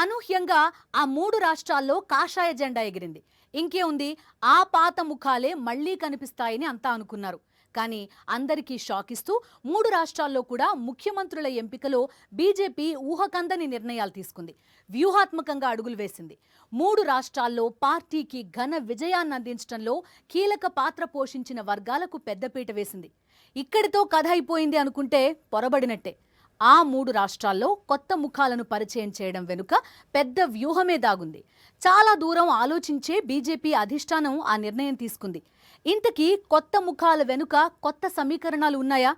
అనూహ్యంగా ఆ 3 రాష్ట్రాల్లో కాషాయ జెండా ఎగిరింది. ఇంకేముంది, ఆ పాత ముఖాలే మళ్లీ కనిపిస్తాయని అంతా అనుకున్నారు. కానీ అందరికీ షాక్ ఇస్తూ 3 రాష్ట్రాల్లో కూడా ముఖ్యమంత్రుల ఎంపికలో బీజేపీ ఊహకందని నిర్ణయాలు తీసుకుంది. వ్యూహాత్మకంగా అడుగులు వేసింది. 3 రాష్ట్రాల్లో పార్టీకి ఘన విజయాన్ని అందించడంలో కీలక పాత్ర పోషించిన వర్గాలకు పెద్దపీట వేసింది. ఇక్కడితో కథ అయిపోయింది అనుకుంటే పొరబడినట్టే. ఆ 3 రాష్ట్రాల్లో కొత్త ముఖాలను పరిచయం చేయడం వెనుక పెద్ద వ్యూహమే దాగుంది. చాలా దూరం ఆలోచించే బీజేపీ అధిష్టానం ఆ నిర్ణయం తీసుకుంది. ఇంతకీ కొత్త ముఖాల వెనుక కొత్త సమీకరణాలు ఉన్నాయా?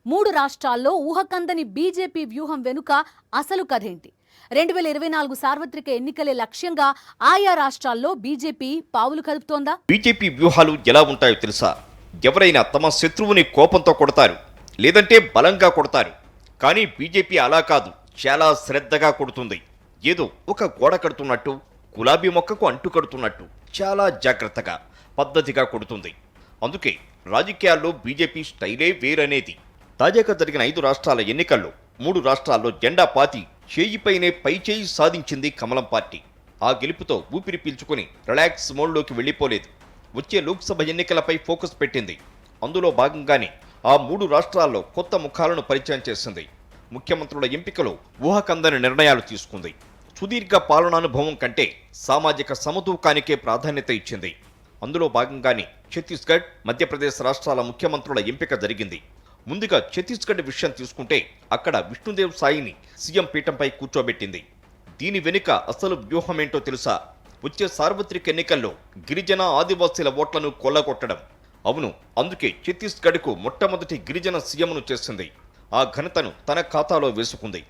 3 రాష్ట్రాల్లో ఊహకందని బీజేపీ వ్యూహం వెనుక అసలు కథేంటి? 2024 సార్వత్రిక ఎన్నికలే లక్ష్యంగా ఆయా రాష్ట్రాల్లో బీజేపీ పావులు కదుపుతోందా? బీజేపీ వ్యూహాలు ఎలా ఉంటాయో తెలుసా? ఎవరైనా తమ శత్రువుని కోపంతో కొడతారు, లేదంటే బలంగా కొడతారు. కానీ బీజేపీ అలా కాదు, చాలా శ్రద్ధగా కొడుతుంది. ఏదో ఒక గోడ కడుతున్నట్టు, గులాబీ మొక్కకు అంటు కడుతున్నట్టు చాలా జాగ్రత్తగా, పద్ధతిగా కొడుతుంది. అందుకే రాజకీయాల్లో బీజేపీ స్టైలే వేరనేది. తాజాగా జరిగిన 5 రాష్ట్రాల ఎన్నికల్లో 3 రాష్ట్రాల్లో జెండా పాతి చేయిపైనే పైచేయి సాధించింది కమలం పార్టీ. ఆ గెలుపుతో ఊపిరి పీల్చుకుని రిలాక్స్ మోడ్లోకి వెళ్లిపోలేదు. వచ్చే లోక్సభ ఎన్నికలపై ఫోకస్ పెట్టింది. అందులో భాగంగానే ఆ 3 రాష్ట్రాల్లో కొత్త ముఖాలను పరిచయం చేసింది. ముఖ్యమంత్రుల ఎంపికలో ఊహకందని నిర్ణయాలు తీసుకుంది. సుదీర్ఘ పాలనానుభవం కంటే సామాజిక సమతూకానికే ప్రాధాన్యత ఇచ్చింది. అందులో భాగంగానే ఛత్తీస్గఢ్, మధ్యప్రదేశ్ రాష్ట్రాల ముఖ్యమంత్రుల ఎంపిక జరిగింది. ముందుగా ఛత్తీస్గఢ్ విషయం తీసుకుంటే అక్కడ విష్ణుదేవ్ సాయిని సీఎం పీఠంపై కూర్చోబెట్టింది. దీని వెనుక అసలు వ్యూహమేంటో తెలుసా? వచ్చే సార్వత్రిక ఎన్నికల్లో గిరిజన ఆదివాసీల ఓట్లను కొల్లగొట్టడం. అవును, అందుకే ఛత్తీస్గఢ్కు మొట్టమొదటి గిరిజన సీఎంను చేసింది. ఆ ఘనతను తన ఖాతాలో వేసుకుంది.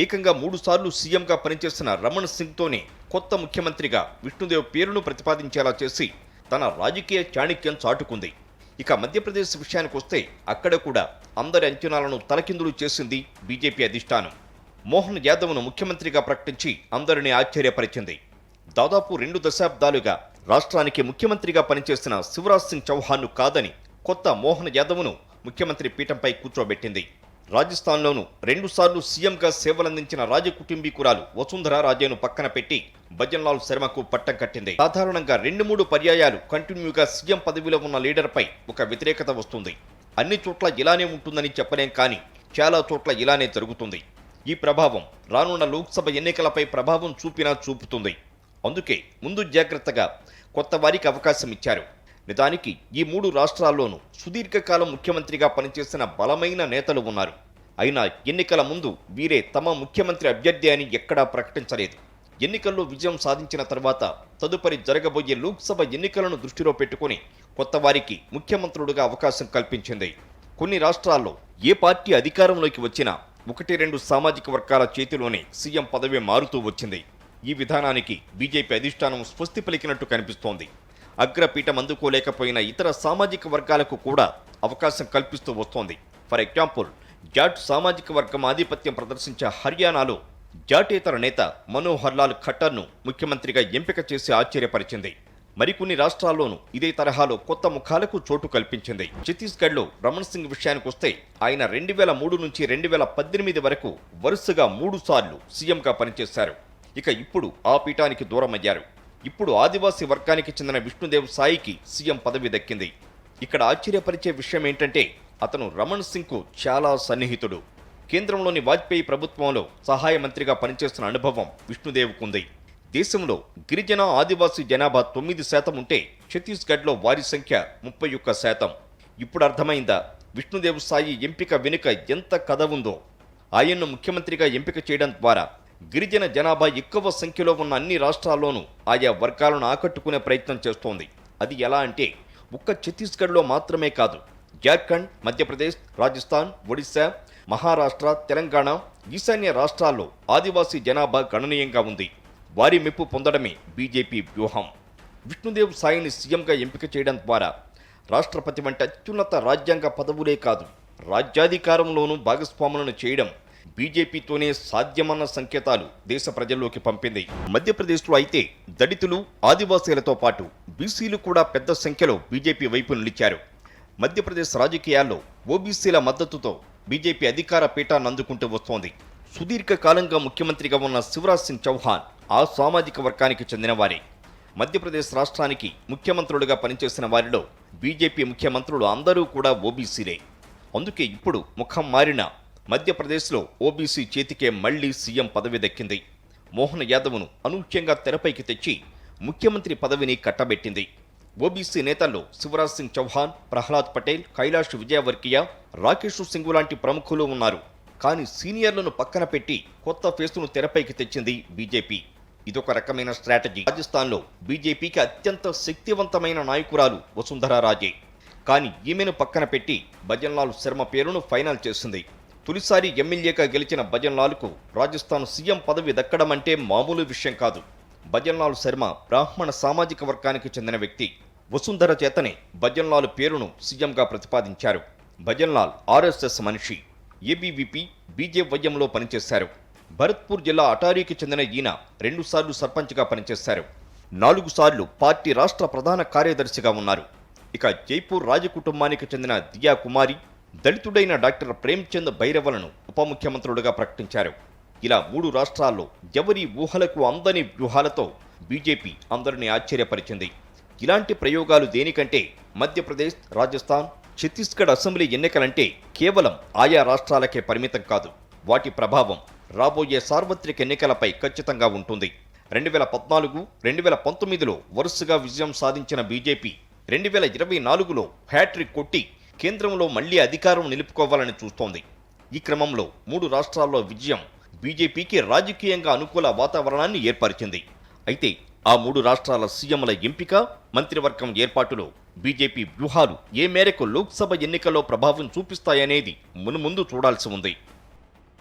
ఏకంగా 3 సార్లు సీఎంగా పనిచేసిన రమణ్ సింగ్తోనే కొత్త ముఖ్యమంత్రిగా విష్ణుదేవ్ పేరును ప్రతిపాదించేలా చేసి తన రాజకీయ చాణక్యం చాటుకుంది. ఇక మధ్యప్రదేశ్ విషయానికి వస్తే అక్కడ కూడా అందరి అంచనాలను తలకిందులు చేసింది బీజేపీ అధిష్టానం. మోహన్ యాదవ్ను ముఖ్యమంత్రిగా ప్రకటించి అందరినీ ఆశ్చర్యపరిచింది. దాదాపు 2 దశాబ్దాలుగా రాష్ట్రానికి ముఖ్యమంత్రిగా పనిచేసిన శివరాజ్ సింగ్ చౌహాన్ను కాదని కొత్త మోహన్ యాదవ్ను ముఖ్యమంత్రి పీఠంపై కూర్చోబెట్టింది. రాజస్థాన్లోనూ 2 సార్లు సీఎంగా సేవలందించిన రాజకుటుంబీకురాలు వసుంధరా రాజేను పక్కన పెట్టి భజన్లాల్ శర్మకు పట్టం కట్టింది. సాధారణంగా 2-3 పర్యాయాలు కంటిన్యూగా సీఎం పదవిలో ఉన్న లీడర్పై ఒక వ్యతిరేకత వస్తుంది. అన్ని చోట్ల ఇలానే ఉంటుందని చెప్పలేం, కానీ చాలా చోట్ల ఇలానే జరుగుతుంది. ఈ ప్రభావం రానున్న లోక్సభ ఎన్నికలపై ప్రభావం చూపినా చూపుతుంది. అందుకే ముందు జాగ్రత్తగా కొత్త వారికి అవకాశం ఇచ్చారు. నిజానికి ఈ 3 రాష్ట్రాల్లోనూ సుదీర్ఘకాలం ముఖ్యమంత్రిగా పనిచేసిన బలమైన నేతలు ఉన్నారు. అయినా ఎన్నికల ముందు వీరే తమ ముఖ్యమంత్రి అభ్యర్థి అని ఎక్కడా ప్రకటించలేదు. ఎన్నికల్లో విజయం సాధించిన తర్వాత తదుపరి జరగబోయే లోక్సభ ఎన్నికలను దృష్టిలో పెట్టుకుని కొత్త వారికి ముఖ్యమంత్రులుగా అవకాశం కల్పించింది. కొన్ని రాష్ట్రాల్లో ఏ పార్టీ అధికారంలోకి వచ్చినా 1-2 సామాజిక వర్గాల చేతిలోనే సీఎం పదవి మారుతూ వచ్చింది. ఈ విధానానికి బీజేపీ అధిష్టానం స్వస్తి పలికినట్టు కనిపిస్తోంది. అగ్రపీఠం అందుకోలేకపోయిన ఇతర సామాజిక వర్గాలకు కూడా అవకాశం కల్పిస్తూ వస్తోంది. ఫర్ ఎగ్జాంపుల్, జాట్ సామాజిక వర్గం ఆధిపత్యం ప్రదర్శించే హర్యానాలో జాటేతర నేత మనోహర్ లాల్ ఖట్టర్ను ముఖ్యమంత్రిగా ఎంపిక చేసి ఆశ్చర్యపరిచింది. మరికొన్ని రాష్ట్రాల్లోనూ ఇదే తరహాలో కొత్త ముఖాలకు చోటు కల్పించింది. ఛత్తీస్గఢ్లో రమణ్ సింగ్ విషయానికొస్తే ఆయన 2003 నుంచి 2018 వరకు వరుసగా 3 సార్లు సీఎంగా పనిచేశారు. ఇక ఇప్పుడు ఆ పీఠానికి దూరమయ్యారు. ఇప్పుడు ఆదివాసీ వర్గానికి చెందిన విష్ణుదేవ్ సాయికి సీఎం పదవి దక్కింది. ఇక్కడ ఆశ్చర్యపరిచే విషయం ఏంటంటే అతను రమణ్ సింగ్కు చాలా సన్నిహితుడు. కేంద్రంలోని వాజ్పేయి ప్రభుత్వంలో సహాయ మంత్రిగా పనిచేస్తున్న అనుభవం విష్ణుదేవ్కుంది. దేశంలో గిరిజన ఆదివాసీ జనాభా 9% ఉంటే ఛత్తీస్గఢ్లో వారి సంఖ్య 31%. ఇప్పుడు అర్థమైందా విష్ణుదేవ్ సాయి ఎంపిక వెనుక ఎంత కథ ఉందో? ఆయన్ను ముఖ్యమంత్రిగా ఎంపిక చేయడం ద్వారా గిరిజన జనాభా ఎక్కువ సంఖ్యలో ఉన్న అన్ని రాష్ట్రాల్లోనూ ఆయా వర్గాలను ఆకట్టుకునే ప్రయత్నం చేస్తోంది. అది ఎలా అంటే ఒక్క ఛత్తీస్గఢ్లో మాత్రమే కాదు, జార్ఖండ్, మధ్యప్రదేశ్, రాజస్థాన్, ఒడిశా, మహారాష్ట్ర, తెలంగాణ, ఈశాన్య రాష్ట్రాల్లో ఆదివాసీ జనాభా గణనీయంగా ఉంది. వారి మెప్పు పొందడమే బీజేపీ వ్యూహం. విష్ణుదేవ్ సాయిని సీఎంగా ఎంపిక చేయడం ద్వారా రాష్ట్రపతి వంటి అత్యున్నత రాజ్యాంగ పదవులే కాదు, రాజ్యాధికారంలోనూ భాగస్వాములను చేయడం బీజేపీతోనే సాధ్యమన్న సంకేతాలు దేశ ప్రజల్లోకి పంపింది. మధ్యప్రదేశ్లో అయితే దళితులు, ఆదివాసీలతో పాటు బీసీలు కూడా పెద్ద సంఖ్యలో బీజేపీ వైపు నిలిచారు. మధ్యప్రదేశ్ రాజకీయాల్లో ఓబీసీల మద్దతుతో బీజేపీ అధికార పీఠాన్ని అందుకుంటూ వస్తోంది. సుదీర్ఘకాలంగా ముఖ్యమంత్రిగా ఉన్న శివరాజ్ సింగ్ చౌహాన్ ఆ సామాజిక వర్గానికి చెందినవారే. మధ్యప్రదేశ్ రాష్ట్రానికి ముఖ్యమంత్రులుగా పనిచేసిన వారిలో బీజేపీ ముఖ్యమంత్రులు అందరూ కూడా ఓబీసీలే. అందుకే ఇప్పుడు ముఖం మారిన మధ్యప్రదేశ్లో ఓబీసీ చేతికే మళ్లీ సీఎం పదవి దక్కింది. మోహన్ యాదవ్ను అనూహ్యంగా తెరపైకి తెచ్చి ముఖ్యమంత్రి పదవిని కట్టబెట్టింది. ఓబీసీ నేతల్లో శివరాజ్ సింగ్ చౌహాన్, ప్రహ్లాద్ పటేల్, కైలాష్ విజయవర్గీయ, రాకేష్ సింగ్ లాంటి ప్రముఖులు ఉన్నారు. కానీ సీనియర్లను పక్కన పెట్టి కొత్త ఫేసును తెరపైకి తెచ్చింది బీజేపీ. ఇదొక రకమైన స్ట్రాటజీ. రాజస్థాన్లో బీజేపీకి అత్యంత శక్తివంతమైన నాయకురాలు వసుంధరా రాజే. కానీ ఈమెను పక్కన పెట్టి భజన్లాల్ శర్మ పేరును ఫైనల్ చేసింది. తొలిసారి ఎమ్మెల్యేగా గెలిచిన భజన్లాల్కు రాజస్థాన్ సీఎం పదవి దక్కడం అంటే మామూలు విషయం కాదు. భజన్లాల్ శర్మ బ్రాహ్మణ సామాజిక వర్గానికి చెందిన వ్యక్తి. వసుంధర చేతనే భజన్లాల్ పేరును సీఎంగా ప్రతిపాదించారు. భజన్లాల్ ఆర్ఎస్ఎస్ మనిషి. ఏబీవీపీ, బీజేవైఎంలో పనిచేశారు. భరత్పూర్ జిల్లా అటారీకి చెందిన ఈయన 2 సార్లు సర్పంచ్గా పనిచేశారు. 4 సార్లు పార్టీ రాష్ట్ర ప్రధాన కార్యదర్శిగా ఉన్నారు. ఇక జైపూర్ రాజకుటుంబానికి చెందిన దియా కుమారి, దళితుడైన డాక్టర్ ప్రేమ్చంద్ భైరవలను ఉప ముఖ్యమంత్రులుగా ప్రకటించారు. ఇలా 3 రాష్ట్రాల్లో ఎవరి ఊహలకు అందని వ్యూహాలతో బీజేపీ అందరినీ ఆశ్చర్యపరిచింది. ఇలాంటి ప్రయోగాలు దేనికంటే మధ్యప్రదేశ్, రాజస్థాన్, ఛత్తీస్గఢ్ అసెంబ్లీ ఎన్నికలంటే కేవలం ఆయా రాష్ట్రాలకే పరిమితం కాదు. వాటి ప్రభావం రాబోయే సార్వత్రిక ఎన్నికలపై ఖచ్చితంగా ఉంటుంది. 2014, 2019లో వరుసగా విజయం సాధించిన బీజేపీ 2024లో హ్యాట్రిక్ కొట్టి కేంద్రంలో మళ్లీ అధికారం నిలుపుకోవాలని చూస్తోంది. ఈ క్రమంలో 3 రాష్ట్రాల్లో విజయం బీజేపీకి రాజకీయంగా అనుకూల వాతావరణాన్ని ఏర్పరిచింది. అయితే ఆ 3 రాష్ట్రాల సీఎంల ఎంపిక, మంత్రివర్గం ఏర్పాటులో బీజేపీ వ్యూహాలు ఏ మేరకు లోక్సభ ఎన్నికల్లో ప్రభావం చూపిస్తాయనేది మున్ముందు చూడాల్సి ఉంది.